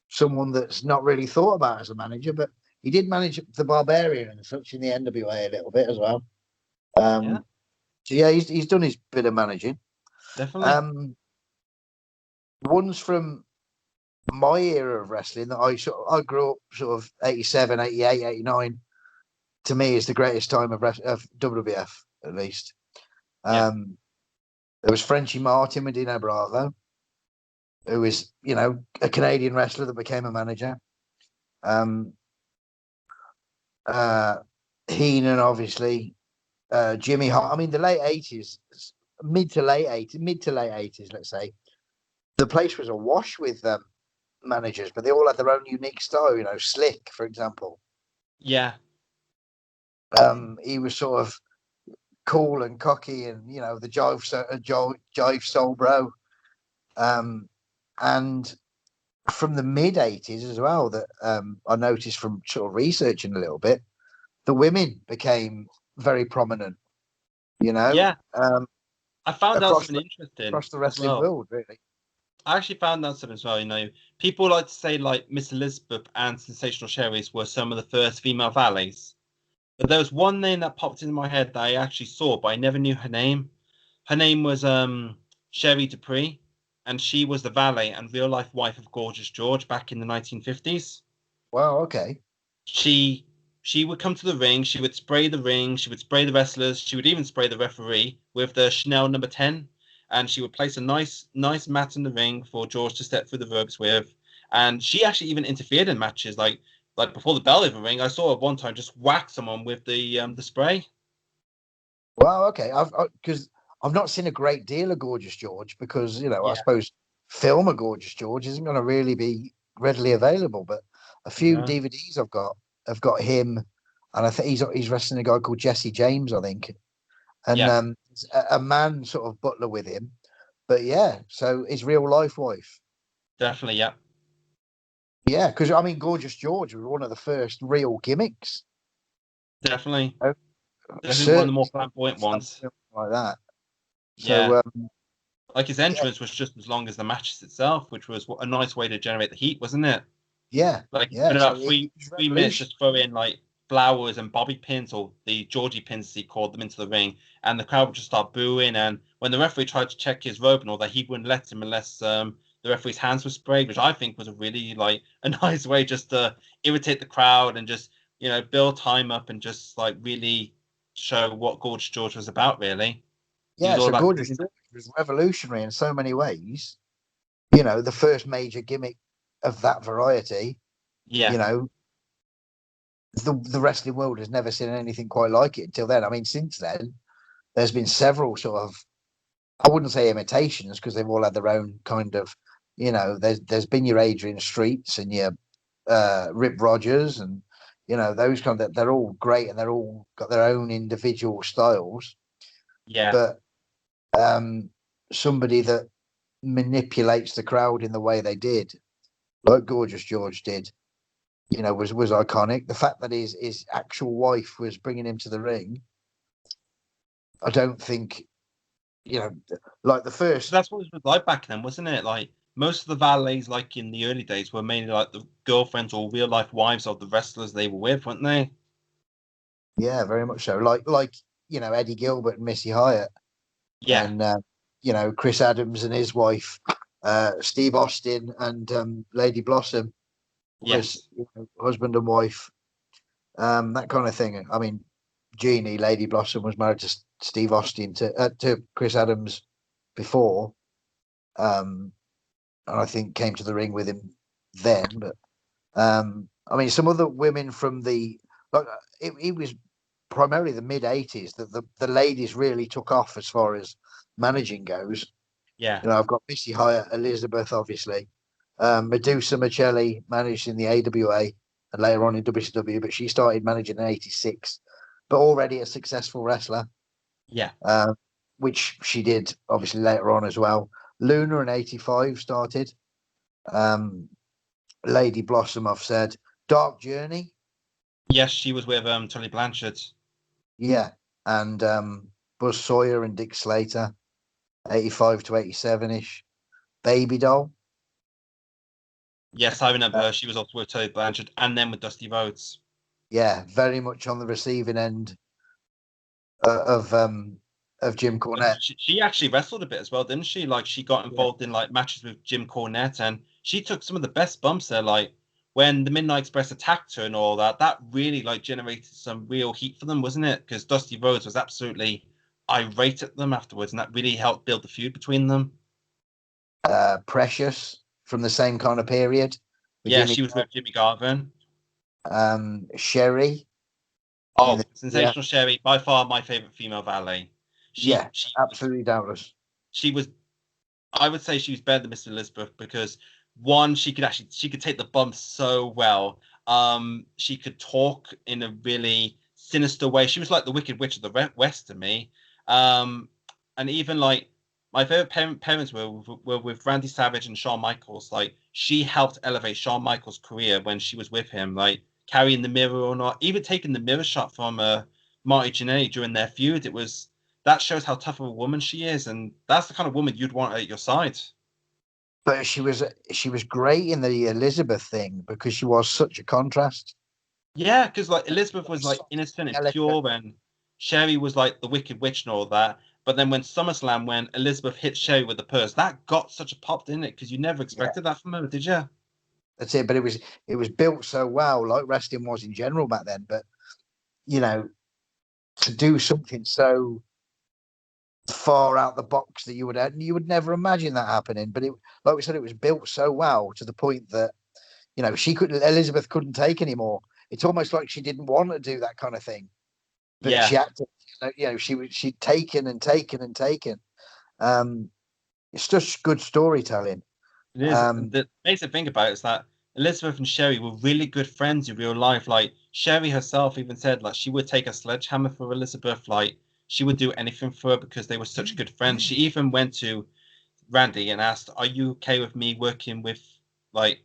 Speaker 1: someone that's not really thought about as a manager, but he did manage the Barbarian and such in the NWA a little bit as well.
Speaker 2: Yeah,
Speaker 1: So yeah, he's done his bit of managing.
Speaker 2: definitely.
Speaker 1: Um, Ones from my era of wrestling that I grew up sort of 87, 88, 89. To me, is the greatest time of WWF at least.
Speaker 2: Yeah,
Speaker 1: There was Frenchie Martin with Dino Bravo, who is a Canadian wrestler that became a manager. Um, uh, Heenan, obviously, Jimmy Hart. I mean, the late 80s, mid to late 80s, let's say, the place was awash with managers, but they all had their own unique style. Slick, for example.
Speaker 2: yeah,
Speaker 1: He was sort of cool and cocky, and the jive soul bro. And from the mid 80s as well, that I noticed from sort of researching a little bit, the women became very prominent.
Speaker 2: yeah. I found out
Speaker 1: Across
Speaker 2: something interesting
Speaker 1: across the
Speaker 2: as
Speaker 1: wrestling
Speaker 2: well.
Speaker 1: world, really.
Speaker 2: I actually found out something as well. People like to say like Miss Elizabeth and Sensational Sherry's were some of the first female valets. But there was one name that popped into my head that I actually saw, but I never knew her name. Her name was Sherry Dupree, and she was the valet and real life wife of Gorgeous George back in the 1950s.
Speaker 1: Wow. Okay.
Speaker 2: She she would come to the ring, she would spray the ring, she would spray the wrestlers, she would even spray the referee with the Chanel number 10, and she would place a nice mat in the ring for George to step through the ropes with. And she actually even interfered in matches like before the bell even ring. I saw her one time just whack someone with the spray.
Speaker 1: Wow. Okay. Because I've not seen a great deal of Gorgeous George because I
Speaker 2: Yeah.
Speaker 1: suppose film of Gorgeous George isn't going to really be readily available. But a few
Speaker 2: No.
Speaker 1: DVDs I've got have got him, and I think he's wrestling a guy called Jesse James, I think, and
Speaker 2: Yeah,
Speaker 1: a man sort of butler with him. But yeah, so his real life wife.
Speaker 2: definitely, yeah.
Speaker 1: Yeah, because I mean, Gorgeous George was one of the first real gimmicks.
Speaker 2: Definitely.
Speaker 1: Uh,
Speaker 2: Definitely one of the
Speaker 1: Certainly
Speaker 2: more
Speaker 1: something
Speaker 2: flamboyant ones.
Speaker 1: like that.
Speaker 2: Yeah.
Speaker 1: So
Speaker 2: Like his
Speaker 1: yeah,
Speaker 2: entrance was just as long as the matches itself, which was a nice way to generate the heat, wasn't it?
Speaker 1: yeah,
Speaker 2: Like
Speaker 1: yeah.
Speaker 2: in
Speaker 1: So
Speaker 2: about
Speaker 1: it
Speaker 2: three
Speaker 1: was
Speaker 2: 3 minutes,
Speaker 1: revolution.
Speaker 2: just throw in like flowers and bobby pins or the Georgie pins as he called them into the ring, and the crowd would just start booing. And when the referee tried to check his robe and all that, he wouldn't let him unless the referee's hands were sprayed, which I think was a really like a nice way just to irritate the crowd and just build time up and just like really show what Gorge George was about. Really, he was
Speaker 1: Yeah,
Speaker 2: all
Speaker 1: so
Speaker 2: about
Speaker 1: Gorgeous
Speaker 2: bringing.
Speaker 1: George was revolutionary in so many ways. The first major gimmick of that variety.
Speaker 2: Yeah,
Speaker 1: You know, the wrestling world has never seen anything quite like it until then. I mean, since then, there's been several sort of, I wouldn't say imitations because they've all had their own kind of, there's been your Adrian Streets and your Rip Rogers and those kind of, they're all great and they're all got their own individual styles.
Speaker 2: yeah,
Speaker 1: But somebody that manipulates the crowd in the way they did, like Gorgeous George did, was iconic. The fact that his actual wife was bringing him to the ring, I don't think, you know, like the first,
Speaker 2: that's what it was like back then, wasn't it? Like most of the valets, like in the early days, were mainly like the girlfriends or real life wives of the wrestlers they were with, weren't they?
Speaker 1: yeah, very much so. Like Eddie Gilbert and Missy Hyatt,
Speaker 2: Yeah,
Speaker 1: and Chris Adams and his wife, Steve Austin and Lady Blossom was
Speaker 2: yes,
Speaker 1: husband and wife, that kind of thing. I mean, Jeannie, Lady Blossom, was married to Steve Austin to Chris Adams before, and I think came to the ring with him then. But I mean, some other women from like it was primarily the mid 80s that the ladies really took off as far as managing goes.
Speaker 2: Yeah.
Speaker 1: You know, I've got Missy Hyatt, Elizabeth, obviously. Medusa Michelli managed in the AWA and later on in WCW, but she started managing in '86, but already a successful wrestler,
Speaker 2: Yeah.
Speaker 1: which she did obviously later on as well. Luna in '85 started. Um, Lady Blossom, I've said. Dark Journey,
Speaker 2: Yes, she was with Tully Blanchard.
Speaker 1: yeah, and Buzz Sawyer and Dick Slater, '85 to '87 ish. Baby Doll,
Speaker 2: Yes, I remember
Speaker 1: uh,
Speaker 2: her. She was also with Tully Blanchard and then with Dusty Rhodes.
Speaker 1: yeah, very much on the receiving end of Jim Cornette.
Speaker 2: She actually wrestled a bit as well, didn't she? Like she got
Speaker 1: Yeah.
Speaker 2: involved in like matches with Jim Cornette, and she took some of the best bumps there. Like when the Midnight Express attacked her and all that, that really like generated some real heat for them, wasn't it? Because Dusty Rhodes was absolutely irate at them afterwards, and that really helped build the feud between them.
Speaker 1: Precious from the same kind of period with
Speaker 2: Yeah,
Speaker 1: Jimmy,
Speaker 2: she was with Jimmy Garvin.
Speaker 1: Sherry in
Speaker 2: Oh,
Speaker 1: the yeah,
Speaker 2: sensational Sherry, by far my favorite female valet.
Speaker 1: yeah,
Speaker 2: She was
Speaker 1: absolutely doubtless.
Speaker 2: she was I would say she was better than Miss Elizabeth because one, she could take the bumps so well. She could talk in a really sinister way. She was like the Wicked Witch of the West to me. Um, and even like my favorite parents were with Randy Savage and Shawn Michaels. Like she helped elevate Shawn Michaels' career when she was with him, like carrying the mirror or not, even taking the mirror shot from Marty Jannetty during their feud. It was that shows how tough of a woman she is, and that's the kind of woman you'd want at your side.
Speaker 1: But she was great in the Elizabeth thing because she was such a contrast.
Speaker 2: Yeah, because like Elizabeth was like
Speaker 1: Soft,
Speaker 2: innocent and
Speaker 1: delicate.
Speaker 2: pure, and Sherry was like the Wicked Witch and all that. But then when SummerSlam, when Elizabeth hit Sherry with the purse, that got such a pop, didn't it? Because you never
Speaker 1: Yeah,
Speaker 2: expected that from her, did you?
Speaker 1: that's it. But it was built so well, like wrestling was in general back then. But you know, to do something so far out the box that you would never imagine that happening. But it, like we said, it was built so well to the point that Elizabeth couldn't take anymore. It's almost like she didn't want to do that kind of thing, but she
Speaker 2: Yeah,
Speaker 1: had to. She'd taken and taken and taken. Um, it's just good storytelling.
Speaker 2: it is.
Speaker 1: Um,
Speaker 2: The basic thing about it is that Elizabeth and Sherry were really good friends in real life. Like Sherry herself even said, like she would take a sledgehammer for Elizabeth. Like she would do anything for her because they were such good friends. She even went to Randy and asked, "Are you okay with me working with, like,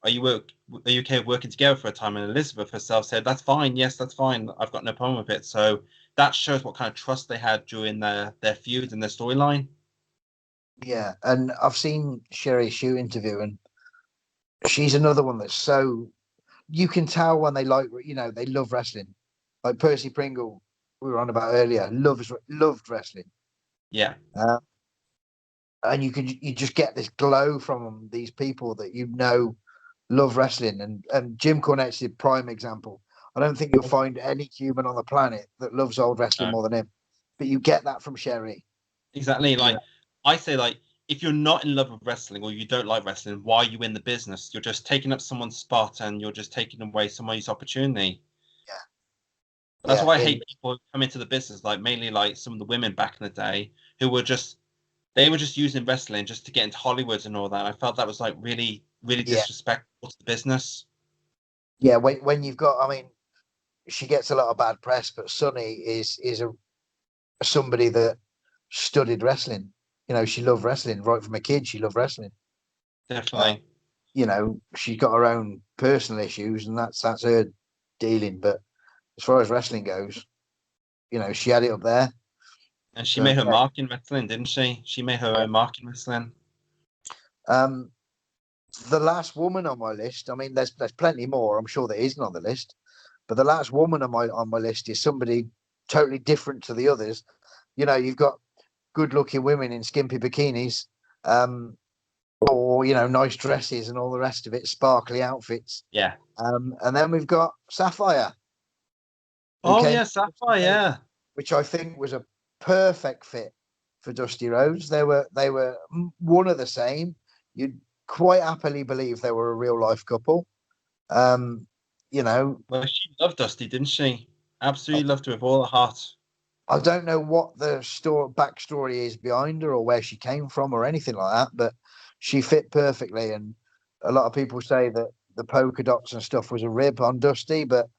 Speaker 2: are you okay with working together for a time?" And Elizabeth herself said, "That's fine. Yes, that's fine. I've got no problem with it." So that shows what kind of trust they had during their feud and their storyline.
Speaker 1: yeah, and I've seen Sherry Shue interview, and she's another one that's so you can tell when they they love wrestling. Like Percy Pringle, we were on about earlier, loved wrestling.
Speaker 2: Yeah,
Speaker 1: Uh, and you just get this glow from them, these people that love wrestling, and Jim Cornette's the prime example. I don't think you'll find any human on the planet that loves old wrestling
Speaker 2: no,
Speaker 1: more than him, but you get that from Sherry.
Speaker 2: exactly.
Speaker 1: You know,
Speaker 2: Like I say, like if you're not in love with wrestling or you don't like wrestling, why are you in the business? You're just taking up someone's spot and you're just taking away somebody's opportunity. That's
Speaker 1: yeah,
Speaker 2: why I
Speaker 1: in
Speaker 2: hate people who come into the business, like mainly like some of the women back in the day who were just they were just using wrestling just to get into Hollywood and all that. I felt that was like really, really
Speaker 1: yeah,
Speaker 2: disrespectful to the business.
Speaker 1: yeah. When you've got, I mean, she gets a lot of bad press, but Sunny is a somebody that studied wrestling. You know, she loved wrestling right from a kid. She loved wrestling. Uh,
Speaker 2: Definitely.
Speaker 1: she's got her own personal issues, and that's her dealing. But as far as wrestling goes, she had it up there.
Speaker 2: And she
Speaker 1: So
Speaker 2: made her
Speaker 1: yeah.
Speaker 2: mark in wrestling, didn't she? She made her
Speaker 1: Yeah.
Speaker 2: own mark in wrestling.
Speaker 1: Um, the last woman on my list. I mean, there's plenty more. I'm sure there isn't on the list, but the last woman on my list is somebody totally different to the others. You've got good-looking women in skimpy bikinis, or nice dresses and all the rest of it, sparkly outfits.
Speaker 2: Yeah.
Speaker 1: And then we've got Sapphire, who
Speaker 2: Oh
Speaker 1: came
Speaker 2: yeah,
Speaker 1: from Dusty
Speaker 2: Sapphire,
Speaker 1: Rhodes,
Speaker 2: yeah.
Speaker 1: which I think was a perfect fit for Dusty Rhodes. They were one of the same. You'd quite happily believe they were a real life couple. Um, you know,
Speaker 2: Well, she loved Dusty, didn't she?
Speaker 1: I,
Speaker 2: Absolutely loved her with all her heart.
Speaker 1: I don't know what the backstory is behind her or where she came from or anything like that, but she fit perfectly. And a lot of people say that the polka dots and stuff was a rib on Dusty, but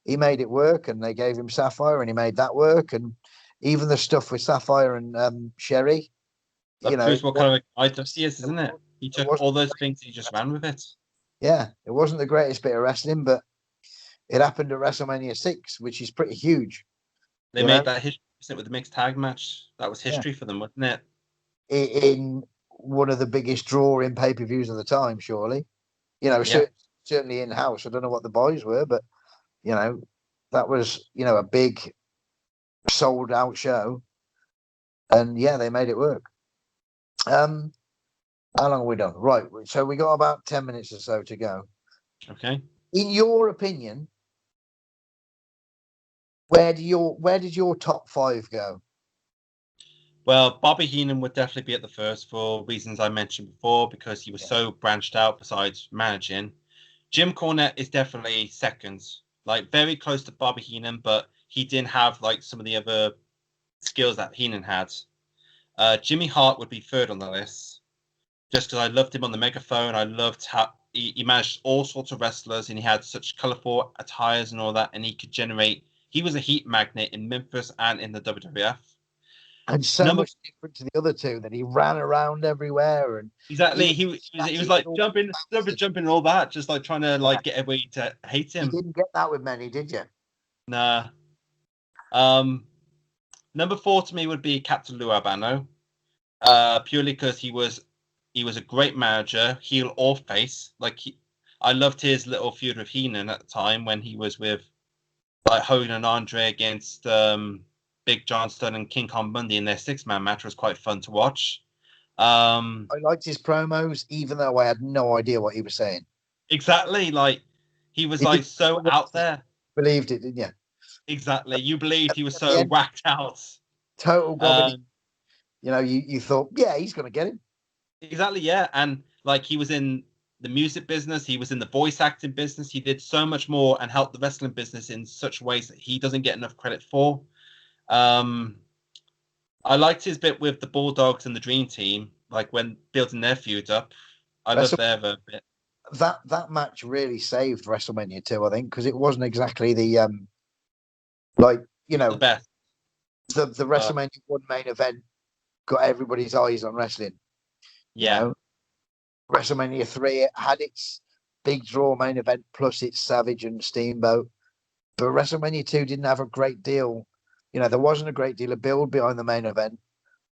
Speaker 1: he made it work, and they gave him Sapphire, and he made that work. And even the stuff with Sapphire and Sherry,
Speaker 2: That proves what kind of a guy Dusty is,
Speaker 1: it
Speaker 2: isn't it? He took
Speaker 1: wasn't
Speaker 2: all those things and he just ran with it.
Speaker 1: yeah, it wasn't the greatest bit of wrestling, but it happened at WrestleMania 6, which is pretty huge.
Speaker 2: They made that history with the mixed tag match. That was
Speaker 1: Yeah.
Speaker 2: history for them, wasn't it?
Speaker 1: In one of the biggest drawing pay-per-views of the time, surely.
Speaker 2: Yeah.
Speaker 1: Certainly in house. I don't know what the boys were, but that was a big sold out show, and yeah, they made it work. How long have we done? Right, so we got about 10 minutes or so to go.
Speaker 2: Okay.
Speaker 1: In your opinion, where did your top 5 go?
Speaker 2: Well, Bobby Heenan would definitely be at the first for reasons I mentioned before, because he was so branched out besides managing. Jim Cornette is definitely second, like very close to Bobby Heenan, but he didn't have like some of the other skills that Heenan had. Jimmy Hart would be third on the list, just because I loved him on the megaphone. I loved how he managed all sorts of wrestlers, and he had such colorful attires and all that, and he could generate. He was a heat magnet in Memphis and in the WWF.
Speaker 1: And so much different to the other two that he ran around everywhere and
Speaker 2: exactly he was like jumping and all that, just like trying to like get everybody to hate him.
Speaker 1: You didn't get that with many, did you?
Speaker 2: Nah. Number 4 to me would be Captain Lou Albano, purely because he was a great manager, heel or face. I loved his little feud with Heenan at the time when he was with like Hogan and Andre against Big John Studd and King Kong Bundy in their 6-man match. Was quite fun to watch.
Speaker 1: I liked his promos, even though I had no idea what he was saying.
Speaker 2: Exactly, like he was like so out there.
Speaker 1: Believed it, didn't you?
Speaker 2: Exactly, you believed he was so whacked out.
Speaker 1: Total gravity. You thought, yeah, he's going to get him.
Speaker 2: Exactly, yeah, and like he was in the music business, he was in the voice acting business. He did so much more and helped the wrestling business in such ways that he doesn't get enough credit for. I liked his bit with the Bulldogs and the Dream Team, like when building their feud up. I loved their bit.
Speaker 1: That match really saved WrestleMania 2, I think, because it wasn't exactly the
Speaker 2: the best.
Speaker 1: The WrestleMania 1 main event got everybody's eyes on wrestling.
Speaker 2: Yeah.
Speaker 1: WrestleMania 3 had its big draw main event plus its Savage and Steamboat, but WrestleMania 2 didn't have a great deal. There wasn't a great deal of build behind the main event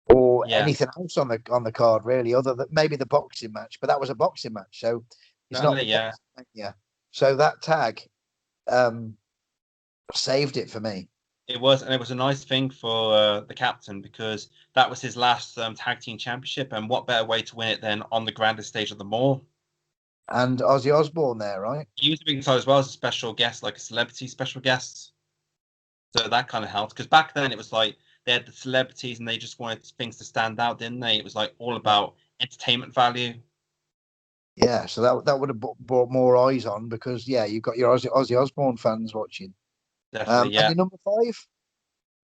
Speaker 1: or anything else on the card really, other than maybe the boxing match. But that was a boxing match, so it's not.
Speaker 2: Yeah.
Speaker 1: So that tag saved it for me.
Speaker 2: It was, and it was a nice thing for the captain, because that was his last tag team championship, and what better way to win it than on the grandest stage of them all?
Speaker 1: And Ozzy Osbourne there, right?
Speaker 2: He was being as well as a special guest, like a celebrity special guest. So that kind of helped, because back then it was like they had the celebrities and they just wanted things to stand out, didn't they? It was like all about entertainment value.
Speaker 1: Yeah, so that would have brought more eyes on, because you've got your Ozzy Osbourne fans watching.
Speaker 2: Definitely, yeah.
Speaker 1: And your number 5?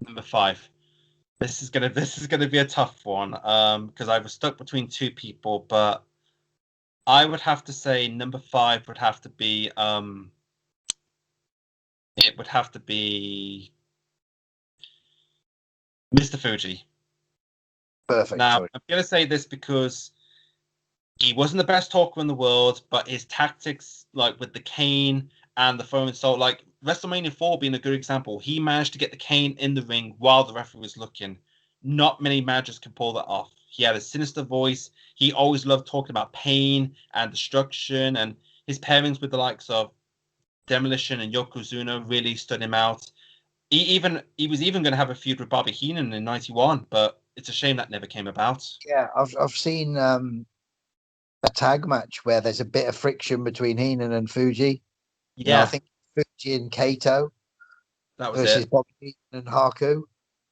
Speaker 2: Number 5. This is gonna be a tough one, because I was stuck between 2 people, but I would have to say number 5 would have to be it would have to be Mr. Fuji.
Speaker 1: Perfect.
Speaker 2: Now, I'm going to say this because he wasn't the best talker in the world, but his tactics, like with the cane and the phone salt, like WrestleMania 4 being a good example, he managed to get the cane in the ring while the referee was looking. Not many managers can pull that off. He had a sinister voice. He always loved talking about pain and destruction, and his pairings with the likes of Demolition and Yokozuna really stood him out. He was even going to have a feud with Bobby Heenan in '91, but it's a shame that never came about.
Speaker 1: Yeah, I've seen a tag match where there's a bit of friction between Heenan and Fuji.
Speaker 2: Yeah,
Speaker 1: I think Fuji and Kato
Speaker 2: that was
Speaker 1: versus
Speaker 2: it.
Speaker 1: Bobby Heenan and Haku,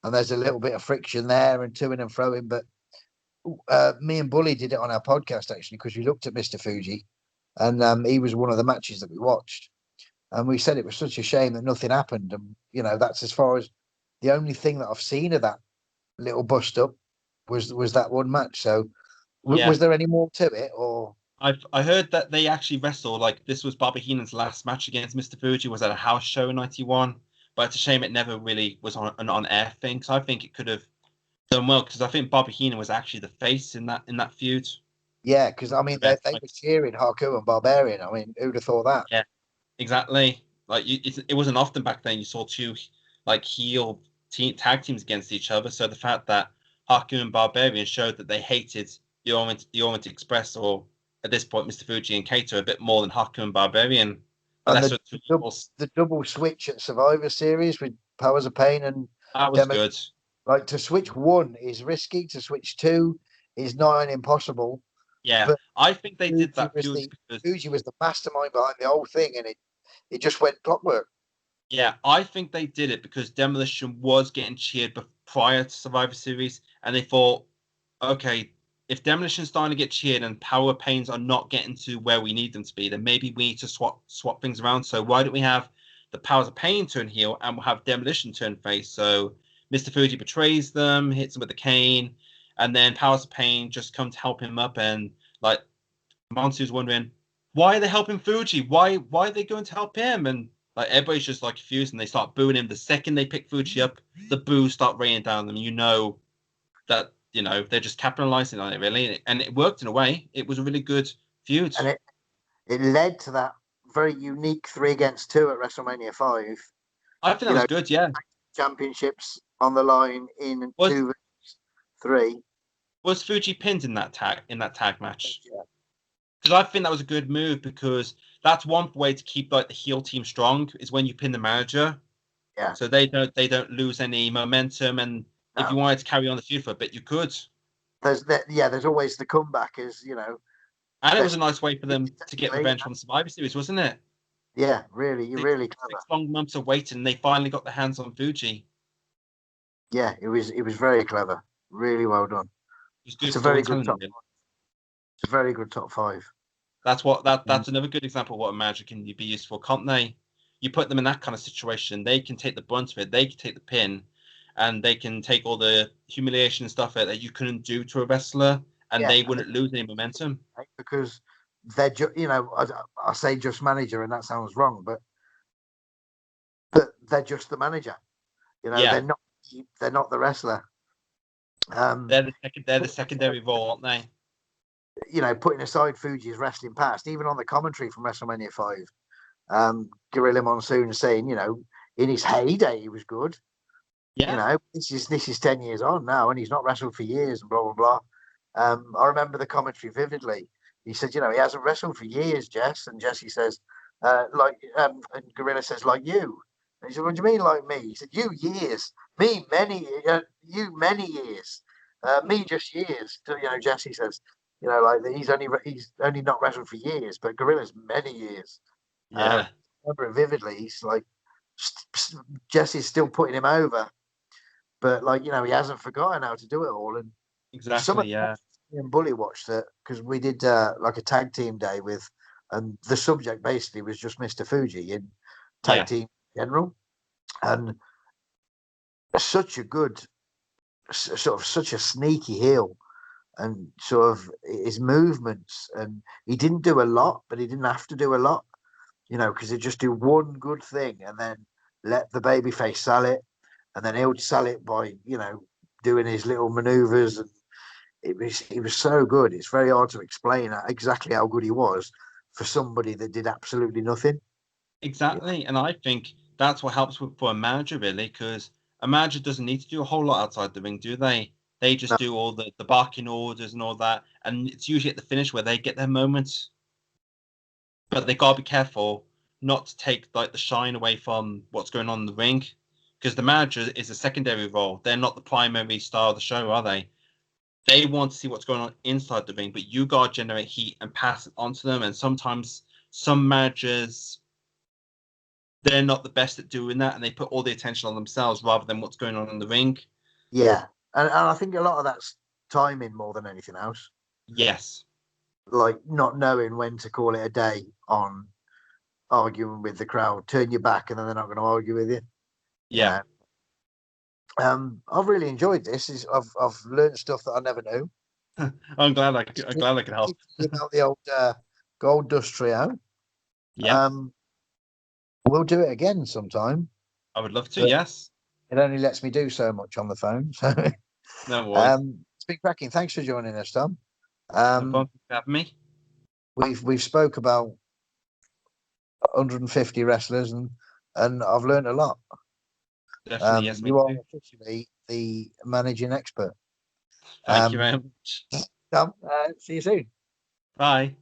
Speaker 1: and there's a little bit of friction there and toing and froing. But me and Bully did it on our podcast actually, because we looked at Mr. Fuji, and he was one of the matches that we watched. And we said it was such a shame that nothing happened. And, that's as far as the only thing that I've seen of that little bust up was that one match. So
Speaker 2: Yeah.
Speaker 1: was there any more to it, or
Speaker 2: I heard that they actually wrestled, like this was Bobby Heenan's last match against Mr. Fuji was at a house show in '91, but it's a shame it never really was on an on air thing. So I think it could have done well because I think Bobby Heenan was actually the face in that feud.
Speaker 1: yeah? Because I mean,
Speaker 2: Yeah,
Speaker 1: they
Speaker 2: like,
Speaker 1: were cheering Haku and Barbarian. I mean, who'd have thought that?
Speaker 2: yeah, exactly. Like it wasn't often back then you saw two like heel tag teams against each other. So the fact that Haku and Barbarian showed that they hated the Orient Express, or at this point Mr. Fuji and Kato, a bit more than Haku and Barbarian. But
Speaker 1: And
Speaker 2: that's what two equals.
Speaker 1: the double switch at Survivor Series with Powers of Pain and
Speaker 2: That was
Speaker 1: Demo.
Speaker 2: good.
Speaker 1: Like to switch one is risky. To switch two is nigh on impossible.
Speaker 2: Yeah,
Speaker 1: But
Speaker 2: I think they did that purely because
Speaker 1: Fuji was the mastermind behind the whole thing, and it just went clockwork.
Speaker 2: yeah, I think they did it because Demolition was getting cheered prior to Survivor Series, and they thought, okay, if Demolition's starting to get cheered and Power Pains are not getting to where we need them to be, then maybe we need to swap things around. So why don't we have the Powers of Pain turn heel and we'll have Demolition turn face? So Mr. Fuji betrays them, hits them with a cane, and then Powers of Pain just come to help him up, and like Monsu's wondering why are they helping Fuji? Why are they going to help him? And like everybody's just like confused, and they start booing him. The second they pick Fuji up, the boos start raining down them. You know that they're just capitalizing on it really, and it worked in a way. It was a really good feud.
Speaker 1: And it led to that very unique 3 against 2 at WrestleMania 5.
Speaker 2: I think that
Speaker 1: You
Speaker 2: was
Speaker 1: know,
Speaker 2: good. Yeah,
Speaker 1: championships on the line in
Speaker 2: was
Speaker 1: 2 versus 3.
Speaker 2: was Fuji pinned in that tag match?
Speaker 1: Yeah,
Speaker 2: Because I think that was a good move because that's one way to keep like the heel team strong is when you pin the manager.
Speaker 1: yeah.
Speaker 2: So they don't lose any momentum, and if
Speaker 1: No,
Speaker 2: you wanted to carry on the feud for a bit, you could.
Speaker 1: there's that. Yeah, there's always the comeback. As
Speaker 2: And it was a
Speaker 1: best
Speaker 2: nice way for them to get
Speaker 1: technically.
Speaker 2: revenge from Survivor Series, wasn't it?
Speaker 1: Yeah, really, you're
Speaker 2: Six
Speaker 1: really clever.
Speaker 2: six long months of waiting, and they finally got their hands on Fuji.
Speaker 1: Yeah, it was very clever. Really well done.
Speaker 2: It was good
Speaker 1: It's a very good
Speaker 2: storytelling.
Speaker 1: top.
Speaker 2: Really.
Speaker 1: It's a very good top 5.
Speaker 2: That's another good example of what a manager can be used for, can't they? You put them in that kind of situation, they can take the brunt of it, they can take the pin, and they can take all the humiliation and stuff that you couldn't do to a wrestler, and
Speaker 1: Yeah,
Speaker 2: they wouldn't lose any momentum.
Speaker 1: because they're I say just manager, and that sounds wrong, but they're just the manager.
Speaker 2: Yeah,
Speaker 1: They're not the wrestler. Um,
Speaker 2: they're the secondary role, aren't they?
Speaker 1: putting aside Fuji's wrestling past, even on the commentary from WrestleMania 5, Gorilla Monsoon saying, in his heyday he was good.
Speaker 2: Yeah,
Speaker 1: This is 10 years on now, and he's not wrestled for years, and blah blah blah. I remember the commentary vividly. He said, he hasn't wrestled for years, Jess, and Jesse says, and Gorilla says, like you. And he said, what do you mean, like me? He said, you years, me many, you many years, me just years. Jesse says, like he's only not wrestled for years, but Gorilla's many years.
Speaker 2: yeah,
Speaker 1: I remember it vividly. He's like, Jesse's still putting him over, but he hasn't forgotten how to do it all. And some of
Speaker 2: exactly. Yeah,
Speaker 1: me and Bully watched it because we did like a tag team day and the subject basically was just Mr. Fuji in tag
Speaker 2: yeah,
Speaker 1: team in general, and such a good, sort of such a sneaky heel, and sort of his movements, and he didn't do a lot, but he didn't have to do a lot, because he'd just do one good thing and then let the babyface sell it, and then he'll sell it by doing his little maneuvers, and he was so good. It's very hard to explain exactly how good he was for somebody that did absolutely nothing. Yeah,
Speaker 2: exactly. And I think that's what helps for a manager really, because a manager doesn't need to do a whole lot outside the ring, do they? They just
Speaker 1: no,
Speaker 2: do all the barking orders and all that, and it's usually at the finish where they get their moments. But they gotta be careful not to take like the shine away from what's going on in the ring, because the manager is a secondary role. They're not the primary star of the show, are they? They want to see what's going on inside the ring, but you gotta generate heat and pass it on to them. And sometimes some managers they're not the best at doing that, and they put all the attention on themselves rather than what's going on in the ring.
Speaker 1: yeah, and I think a lot of that's timing more than anything else.
Speaker 2: Yes.
Speaker 1: Like not knowing when to call it a day on arguing with the crowd, turn your back, and then they're not going to argue with you. You
Speaker 2: Yeah.
Speaker 1: know, I've really enjoyed this. I've learned stuff that I never knew.
Speaker 2: I'm glad I could help.
Speaker 1: About the old Gold Dust Trio.
Speaker 2: Yep,
Speaker 1: Um, we'll do it again sometime,
Speaker 2: I would love to.
Speaker 1: but
Speaker 2: Yes,
Speaker 1: it only lets me do so much on the phone. So
Speaker 2: no worries.
Speaker 1: it's been cracking. Thanks for joining us, Tom.
Speaker 2: No problem for having me.
Speaker 1: We've spoke about 150 wrestlers, and I've learned a lot.
Speaker 2: Definitely, yes, me
Speaker 1: You are
Speaker 2: too.
Speaker 1: officially the managing expert.
Speaker 2: Thank you very much.
Speaker 1: Tom, see you soon.
Speaker 2: Bye.